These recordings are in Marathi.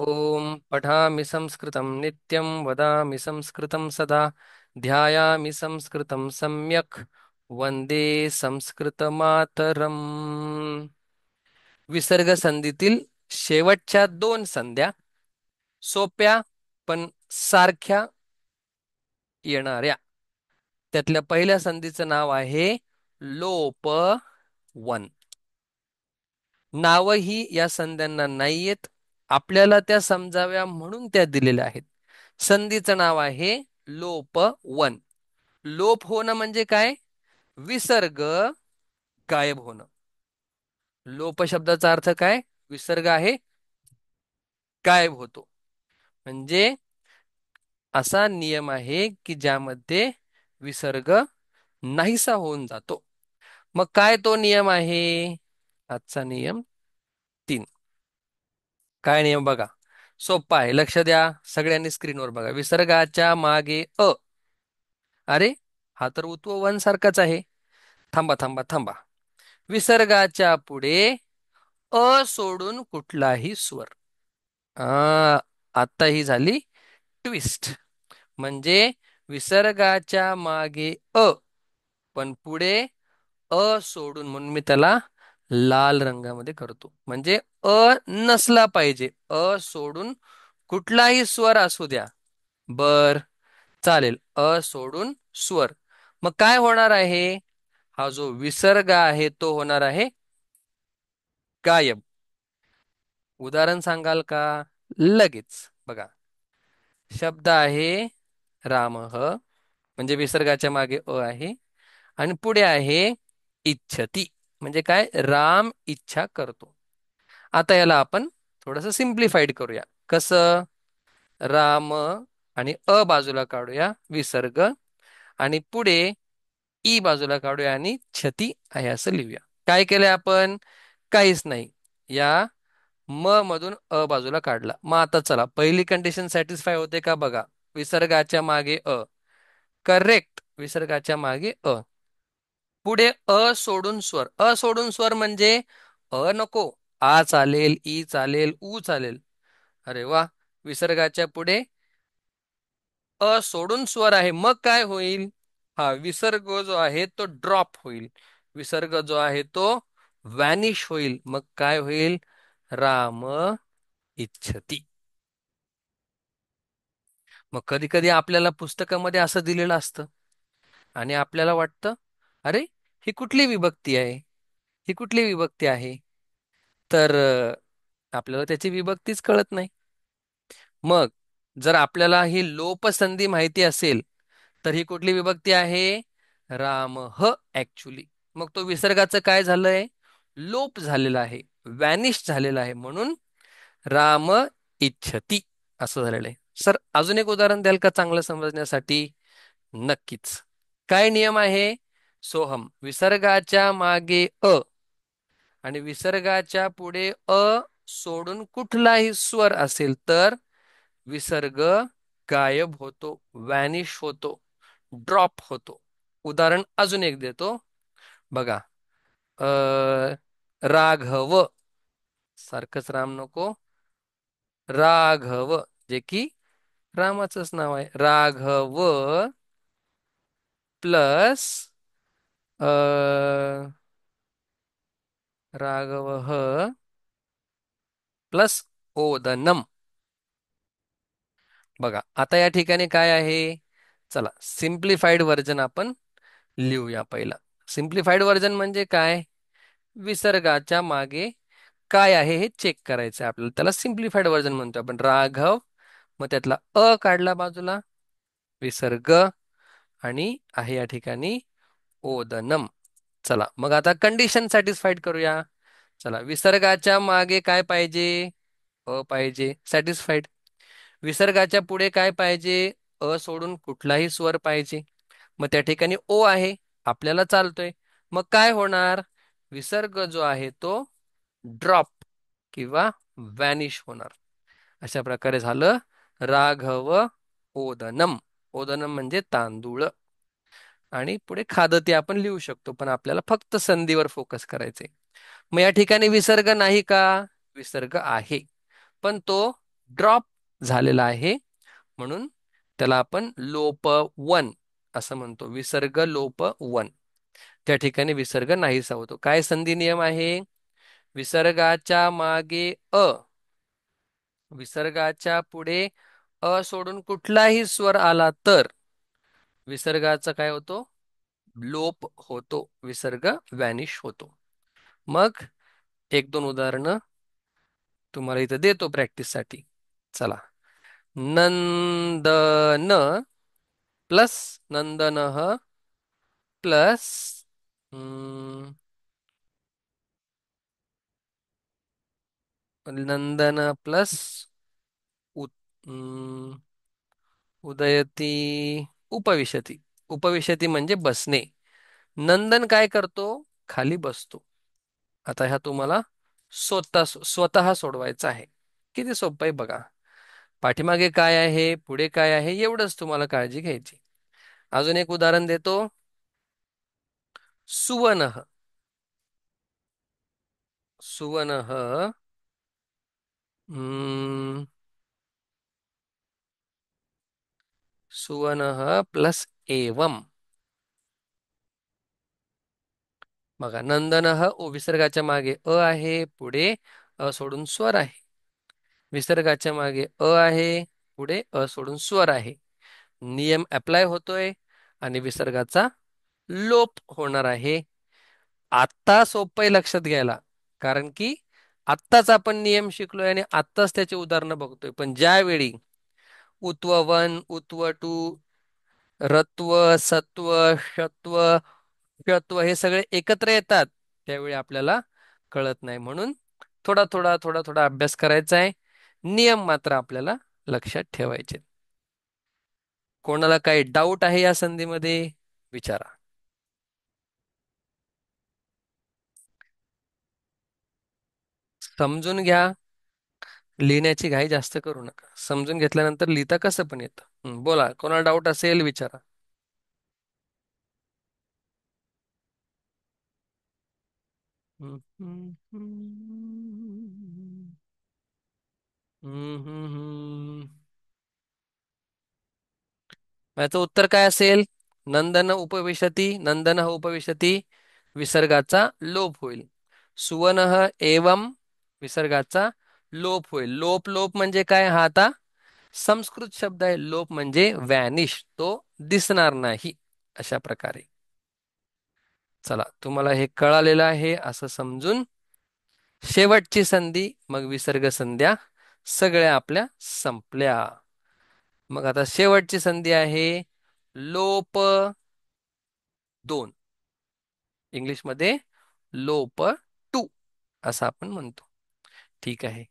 ओम पठामि संस्कृतं नित्यं वदामि संस्कृतं सदा ध्यायामि संस्कृतं सम्यक् वंदे संस्कृतमातरम्. विसर्ग संधीतील शेवटच्या दोन संध्या सोप्या पण सारख्या येणाऱ्या. त्यातल्या पहिल्या संधीचं नाव आहे लोपवन. नावही या संध्यांना नाहीयेत, आपल्याला त्या समजाव्या म्हणून त्या दिलेल्या आहेत. संधीचं नाव आहे लोपवन. लोप होणं म्हणजे काय? विसर्ग गायब होणं. लोप शब्दाचा अर्थ काय? विसर्ग आहे, गायब होतो. म्हणजे असा नियम आहे की ज्यामध्ये विसर्ग नाहीसा होऊन जातो. मग काय तो नियम आहे? आजचा नियम 3. काय नियम बघा, सोपा आहे, लक्ष द्या. सगळ्यांनी स्क्रीनवर बघा. विसर्गाच्या मागे अ. अरे, हा तर उत्व सारखाच आहे. थांबा थांबा थांबा. विसर्गाच्या पुढे अ सोडून कुठलाही स्वर. आ, आता ही झाली ट्विस्ट. म्हणजे विसर्गाच्या मागे अ, पण पुढे अ सोडून, म्हणून मी त्याला लाल रंगामध्ये करतो. म्हणजे अ नसला पाहिजे, अ सोडून कुठलाही स्वर असू द्या. बर, चालेल, अ सोडून स्वर. मग काय होणार आहे? हा जो विसर्ग आहे तो होणार आहे गायब. उदाहरण सांगाल का? लगेच बघा. शब्द आहे रामः, म्हणजे विसर्गाच्या मागे अ आहे, आणि पुढे आहे इच्छती, म्हणजे काय? राम इच्छा करतो. आता याला आपण थोडस सिम्प्लिफाईड करूया. कसं? राम आणि अ बाजूला काढूया विसर्ग, आणि पुढे ई बाजूला काढूया आणि छती आहे असं लिहूया. काय केलंय आपण? काहीच नाही. या म मधून अ बाजूला काढला. मग आता चला, पहिली कंडिशन सॅटिस्फाय होते का बघा. विसर्गाच्या मागे अ. करेक्ट, विसर्गाच्या मागे अ. पुढे अ सोडून स्वर. अ सोडून स्वर म्हणजे अ नको, आ चालेल, ई चालेल, उ चालेल. अरे वा. विसर्गाच्या पुढे अ सोडून स्वर आहे, मग काय होईल? हा विसर्ग जो आहे तो ड्रॉप होईल. विसर्ग जो आहे तो व्हॅनिश होईल. मग काय होईल? राम इच्छती. मग कधी कधी आपल्याला पुस्तकामध्ये असं दिलेलं असतं आणि आपल्याला वाटतं, अरे, ही कुठली विभक्ती आहे? ही कुठली विभक्ती आहे? तर आपल्याला त्याची विभक्तीच कळत नाही. मग जर आपल्याला ही लोपसंधी माहिती असेल, तर ही कुठली विभक्ती आहे? राम ह ऍक्च्युली. मग तो विसर्गाचं काय झालंय? लोप झालेला आहे, व्हॅनिश झालेला आहे, म्हणून राम इच्छती असं झालेलं आहे. सर, अजून एक उदाहरण द्याल का चांगलं समजण्यासाठी? नक्कीच. काय नियम आहे? सोहम, विसर्गाच्या मागे अ आणि विसर्गाच्या पुढे अ सोडून कुठलाही स्वर असेल तर विसर्ग गायब होतो, व्हॅनिश होतो, ड्रॉप होतो. उदाहरण अजून एक देतो बघा. अ राघव, सारखंच राम नको, राघव, जे की रामाचंच नाव आहे. राघव प्लस राघव प्लस ओदनम. बघा आता या ठिकाणी काय आहे? चला, सिम्प्लिफाईड व्हर्जन आपण लिहूया पहिला. सिम्प्लिफाईड व्हर्जन म्हणजे काय? विसर्गाच्या मागे काय आहे हे चेक करायचं आहे आपल्याला. त्याला सिम्प्लिफाईड व्हर्जन म्हणतो आपण. राघव, मग त्यातला अ काढला बाजूला, विसर्ग, आणि आहे या ठिकाणी ओदनम. चला, मग आता कंडिशन सॅटिस्फाईड करूया. चला, विसर्गाच्या मागे काय पाहिजे? अ पाहिजे, सॅटिस्फाईड. विसर्गाच्या पुढे काय पाहिजे? अ सोडून कुठलाही स्वर पाहिजे. मग त्या ठिकाणी ओ आहे, आपल्याला चालतोय. मग काय होणार? विसर्ग जो आहे तो ड्रॉप किंवा व्हॅनिश होणार. अशा प्रकारे झालं राघव ओदनम. ओदनम म्हणजे तांदूळ. आणि पुढे खादती आपण लिहू शकतो, पण आपल्याला फक्त संधीवर फोकस करायचे. मग या ठिकाणी विसर्ग नाही का? विसर्ग आहे, पण तो ड्रॉप झालेला आहे, म्हणून त्याला आपण लोप वन असं म्हणतो. विसर्ग लोप वन. त्या ठिकाणी विसर्ग नाहीसा होतो. काय संधी नियम आहे? विसर्गाच्या मागे विसर्गाच्या पुढे सोडून कुठलाही स्वर आला तर विसर्गाचा काय होतो? लोप होतो. विसर्ग व्हॅनिश होतो. मग एक दोन उदाहरणं तुम्हाला इथं देतो प्रॅक्टिससाठी. चला. नंदन प्लस नंदनः प्लस नंदन प्लस उदयती उपविशती. उपविशती म्हणजे बसणे. नंदन काय करतो? खाली बसतो. आता ह्या तुम्हाला स्वतः सोडवायचं आहे. किती सोपं आहे बघा. पाठीमागे काय आहे, पुढे काय आहे, एवढंच तुम्हाला काळजी घ्यायची. अजून एक उदाहरण देतो. सुवनः. सुवनः हम्म, सुवनः प्लस एवम. बघा, नंदनः विसर्गाच्या मागे आहे, पुढे सोडून स्वर आहे. विसर्गाच्या मागे आहे, पुढे सोडून स्वर आहे. नियम अप्लाय होतोय आणि विसर्गाचा लोप होणार आहे. आत्ता सोपं आहे लक्षात घ्यायला, कारण की आत्ताच आपण नियम शिकलोय आणि आत्ताच त्याची उदाहरणं बघतोय. पण ज्यावेळी उत्व वन, उत्व टू, रत्व, सत्व, शत्व, शत्व हे सगळे एकत्र येतात, त्यावेळी आपल्याला कळत नाही. म्हणून थोडा थोडा थोडा थोडा अभ्यास करायचा आहे. नियम मात्र आपल्याला लक्षात ठेवायचे. कोणाला काही डाऊट आहे या संधीमध्ये? विचारा. समजून घ्या. लिहिण्याची घाई जास्त करू नका. समजून घेतल्यानंतर लिहिता कसं पण येतं. बोला, कोणाला डाऊट असेल विचारा. हम्म, हम्म, हम्म, हम्म, हम्म. याचं उत्तर काय असेल? नंदन उपविशती, नंदन उपविशती, विसर्गाचा लोप होईल. सुवनः एवम, विसर्गाचा लोप होईल. लोप लोप म्हणजे काय? हा आता संस्कृत शब्द आहे. लोप म्हणजे व्हॅनिश, तो दिसणार नाही, अशा प्रकारे. चला, तुम्हाला हे कळालेलं आहे असं समजून शेवटची संधी, मग विसर्ग संध्या सगळ्या आपल्या संपल्या. मग आता शेवटची संधी आहे लोप दोन. इंग्लिशमध्ये लोप टू असं आपण म्हणतो. ठीक आहे.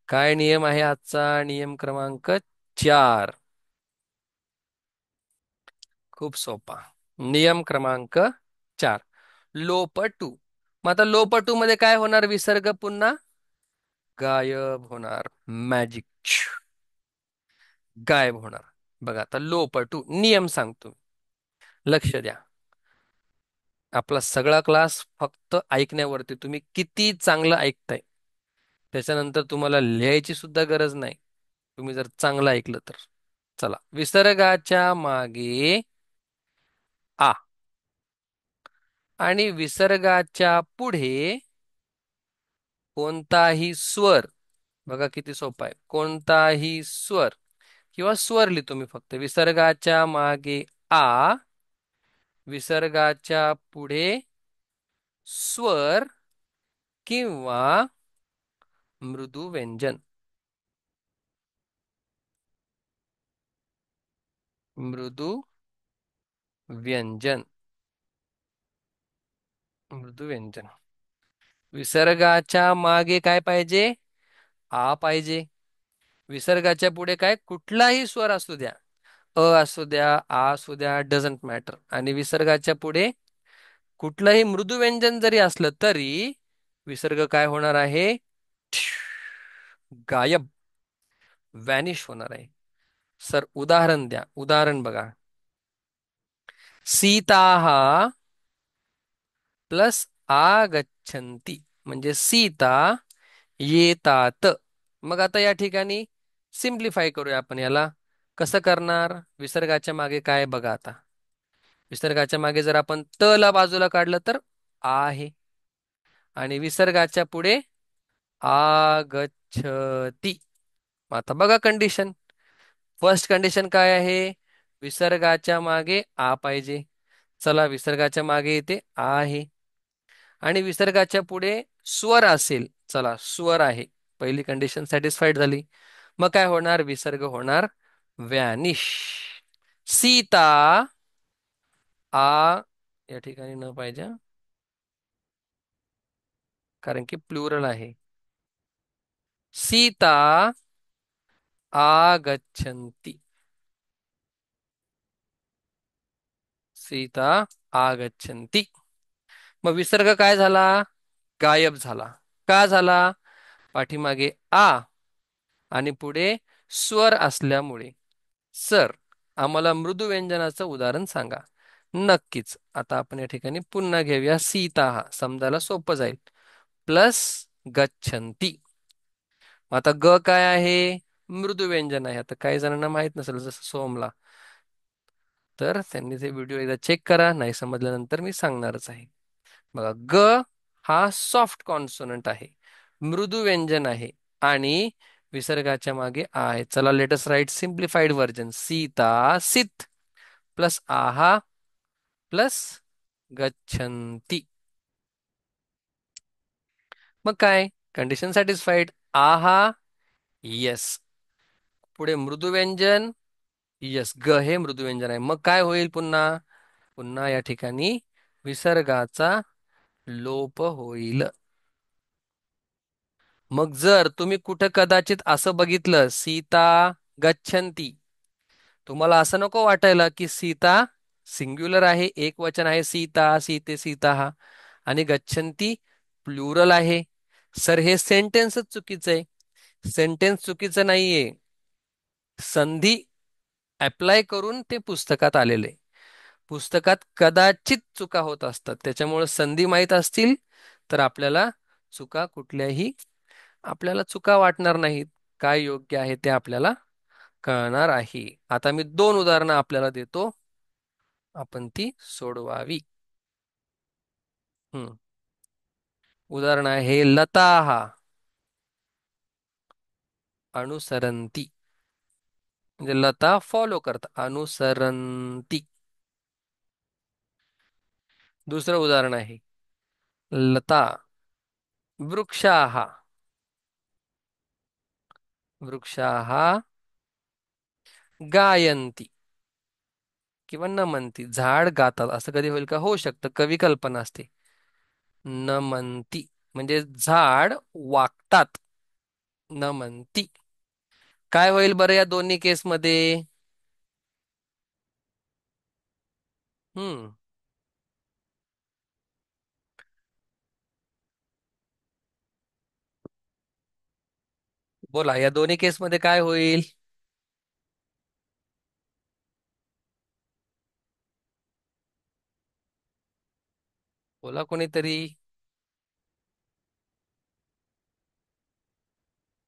काय नियम आहे आजचा? नियम क्रमांक 4. खूप सोपा. नियम क्रमांक 4, लोप टू. मग आता लोप टू मध्ये काय होणार? विसर्ग पुन्हा गायब होणार. मॅजिक गायब होणार. बघा, आता लोप टू नियम सांगतो. लक्ष द्या. आपला सगळा क्लास फक्त ऐकण्यावरती. तुम्ही किती चांगलं ऐकताय, त्याच्यानंतर तुम्हाला लिहायची सुद्धा गरज नाही, तुम्ही जर चांगलं ऐकलं तर. चला, विसर्गाच्या मागे आ आणि विसर्गाच्या पुढे कोणताही स्वर. बघा किती सोपा आहे. कोणताही स्वर किंवा स्वर लिहितो मी फक्त. विसर्गाच्या मागे आ, विसर्गाच्या पुढे स्वर किंवा मृदू व्यंजन. मृदू व्यंजन. मृदू व्यंजन. विसर्गाच्या मागे काय पाहिजे? आ पाहिजे. विसर्गाच्या पुढे काय? कुठलाही स्वर असू द्या, असू द्या, आ असू द्या, डझंट मॅटर. आणि विसर्गाच्या पुढे कुठलंही मृदू व्यंजन जरी असलं तरी विसर्ग काय होणार आहे? गायब, व्हॅनिश होणार आहे. सर उदाहरण द्या. उदाहरण बघा. सीता प्लस आगच्छन्ति म्हणजे सीता येतात. मग आता या ठिकाणी सिम्प्लिफाय करूया आपण याला. कसं करणार? विसर्गाच्या मागे काय बघा आता. विसर्गाच्या मागे जर आपण त ला बाजूला काढलं तर आ आहे. आणि विसर्गाच्या पुढे आगच्छती. आता बघा कंडिशन. फर्स्ट कंडिशन काय आहे? विसर्गाच्या मागे आ पाहिजे. चला, विसर्गाच्या मागे येते आ आहे. आणि विसर्गाच्या पुढे स्वर असेल. चला, स्वर आहे. पहिली कंडिशन सॅटिस्फाईड झाली. मग काय होणार? विसर्ग होणार व्हॅनिश. सीता आ या ठिकाणी न पाहिजे कारण की प्लुरल आहे. सीता आगच्छन्ति. सीता आगच्छन्ति. मग विसर्ग काय झाला? गायब झाला. का झाला? पाठीमागे आ आणि पुढे स्वर असल्यामुळे. सर, आम्हाला मृदू व्यंजनाचं उदाहरण सांगा. नक्कीच. आता आपण या ठिकाणी पुन्हा घेऊया सीता, हा समजायला सोपं जाईल. प्लस गच्छन्ति. आता ग काय आहे? मृदू व्यंजन आहे. आता काही जणांना माहित नसेल, जसं सोमला, तर त्यांनी ते व्हिडिओ एकदा चेक करा. नाही समजल्यानंतर मी सांगणारच आहे. बघा, ग हा सॉफ्ट कॉन्सोनंट आहे, मृदू व्यंजन आहे आणि विसर्गाच्या मागे आ आहे. चला, let's write simplified version. Sita सित प्लस आहा प्लस गच्छन्ति. मग काय? Condition satisfied. आहा येस. पुढे मृदू व्यंजन. येस, ग हे मृदू व्यंजन आहे. मग काय होईल? पुन्हा पुन्हा या ठिकाणी विसर्गाचा लोप होईल. मग जर तुम्ही कुठं कदाचित असं बघितलं सीता गच्छन्ती, तुम्हाला असं नको वाटायला की सीता सिंग्युलर आहे, एक वचन आहे, सीता सीते सीता हा, आणि गच्छन्ती प्लुरल आहे. सर, हे सेंटेन्सच चुकीचं आहे. सेंटेन्स चुकीचं नाहीये, संधी अप्लाय करून ते पुस्तकात आलेले. पुस्तकात कदाचित चुका होत असतात, त्याच्यामुळे संधी माहीत असतील तर आपल्याला चुका वाटणार नाहीत. काय योग्य आहे ते आपल्याला कळणार आहे. आता मी दोन उदाहरणं आपल्याला देतो, आपण ती सोडवावी. हम्म. उदाहरण आहे लता अनुसरंती. म्हणजे लता फॉलो करता, अनुसरंती. दुसरं उदाहरण आहे लता वृक्षाः. वृक्षाः गायन्ति किंवा नमन्ति. झाड गातात असं कधी होईल का? होऊ शकतं, कवी कल्पना असते. नमन्ति म्हणजे झाड वागतात. नमन्ति. काय होईल बरं या दोन्ही केसमध्ये? हम्म. बोला, या दोन्ही केसमध्ये काय होईल? बोला कोणीतरी.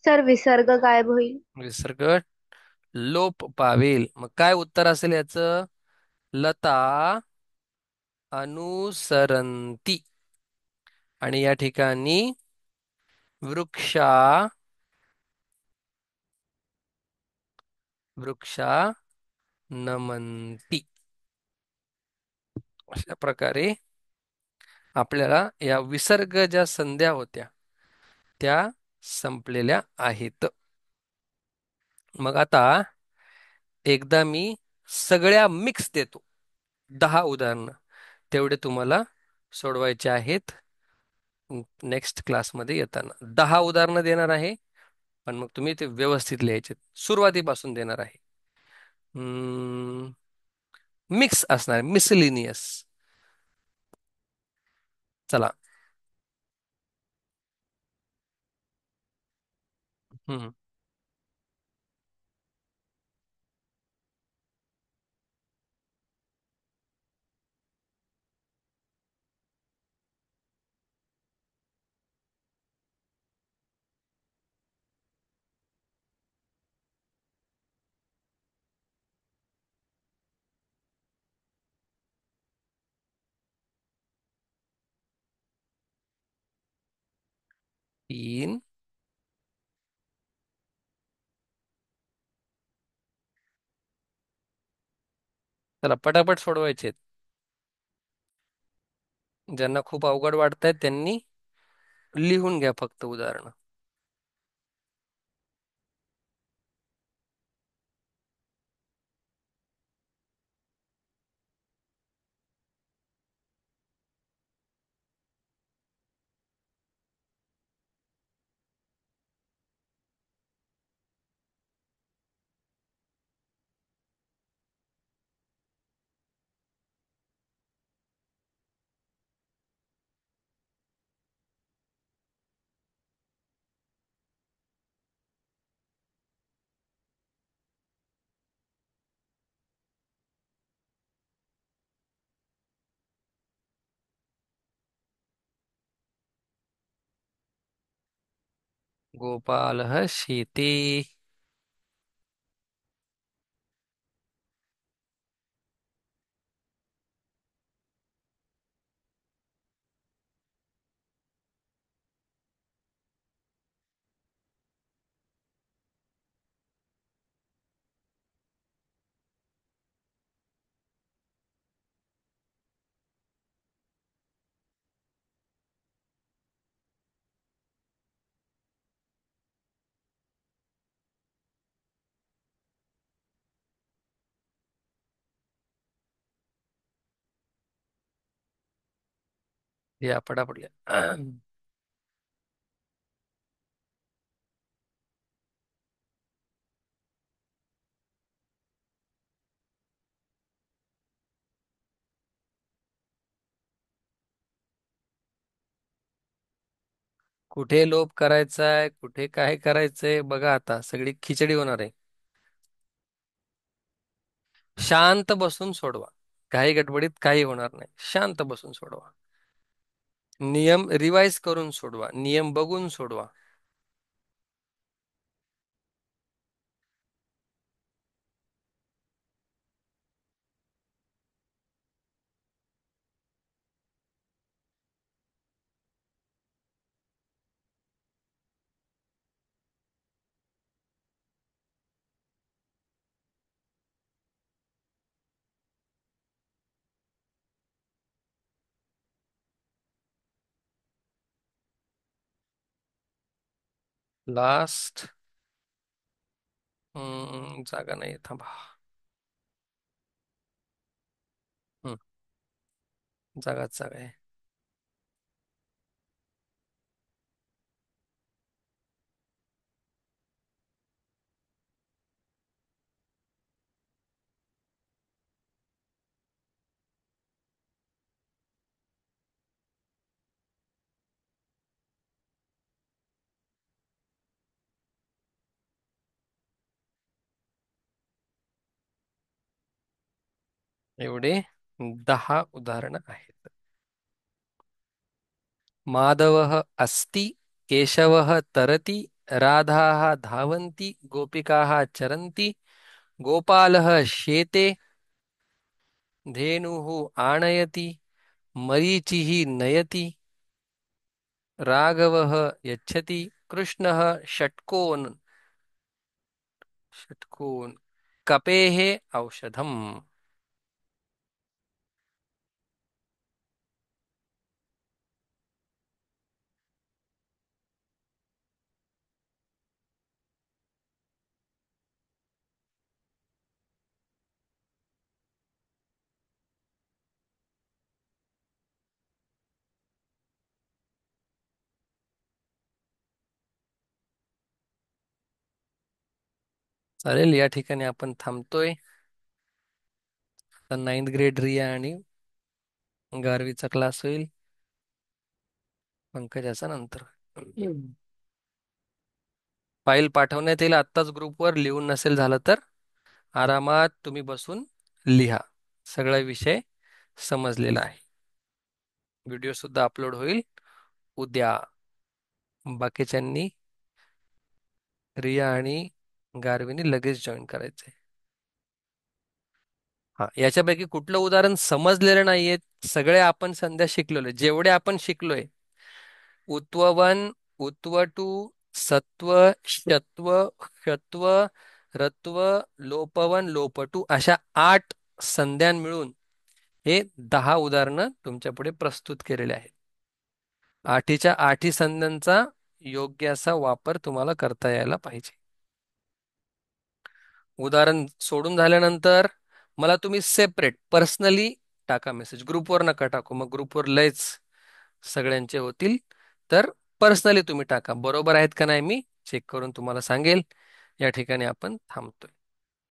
सर, विसर्ग गायब होईल. विसर्ग लोप पावेल. मग काय उत्तर असेल याचं? लता अनुसरंती. आणि या ठिकाणी वृक्षा वृक्षा नमंती. अशा प्रकारे आपल्याला या विसर्ग ज्या संध्या होत्या त्या संपलेल्या आहेत. मग आता एकदा मी सगळ्या मिक्स देतो, 10 उदाहरणं तेवढे तुम्हाला सोडवायचे आहेत. नेक्स्ट क्लासमध्ये येताना 10 उदाहरणं देणार आहे, पण मग तुम्ही ते व्यवस्थित लिहायचे. सुरुवातीपासून देणार आहे. मिक्स असणार, मिसलिनियस. चला. हम्म. तीन. चला पटापट सोडवायचे. ज्यांना खूप अवघड वाटतंय त्यांनी लिहून घ्या फक्त उदाहरण. गोपालः शेते. या पटापट घ्या. कुठे लोप करायचाय, कुठे काय करायचंय बघा, आता सगळी खिचडी होणार आहे. शांत बसून सोडवा. काही गडबडीत काही होणार नाही, शांत बसून सोडवा. नियम रिवाइज करून सोडवा, नियम बघून सोडवा. लास्ट. जागा नाही, थांबा. हम्म, जागाच जागा आहे. एवढे 10 उदाहरणं आहेत. माधवः अस्ति, केशवः तरति, राधाः धावन्ति, गोपिकाः चरन्ति, गोपालः शेते, धेनुः आनयति, मरीचिः नयति, राघवः यच्छति, कृष्णः षट्कोन षट्कोन कपेः औषधम्. चालेल, या ठिकाणी आपण थांबतोय. आता 9th ग्रेड रिया आणि गारवीचा क्लास होईल पंकजाचा नंतर. फाईल पाठवण्यात येईल आत्ताच ग्रुपवर. लिहून नसेल झालं तर आरामात तुम्ही बसून लिहा. सगळा विषय समजलेला आहे. व्हिडिओ सुद्धा अपलोड होईल उद्या. बाकीच्यांनी रिया आणि गारवीनी लगेच जॉईन करायचंय. हा, याच्यापैकी कुठलं उदाहरण समजलेलं नाहीये? सगळे आपण संध्या शिकलेलो, जेवढे आपण शिकलोय उत्ववन, उत्वटु, सत्व, शत्व, शत्व, रत्व, लोपवन, लोपटू अशा 8 संज्ञा मिळून हे 10 उदाहरणं तुमच्या पुढे प्रस्तुत केलेले आहेत. आठीच्या आठी संज्ञांचा योग्य असा वापर तुम्हाला करता यायला पाहिजे. उदाहरण सोडून झाल्यानंतर मला तुम्ही सेपरेट पर्सनली टाका मेसेज. ग्रुपवर नका टाकू, मग ग्रुपवर लयच सगळ्यांचे होतील. तर पर्सनली तुम्ही टाका, बरोबर आहेत का नाही मी चेक करून तुम्हाला सांगेल. या ठिकाणी आपण थांबतोय.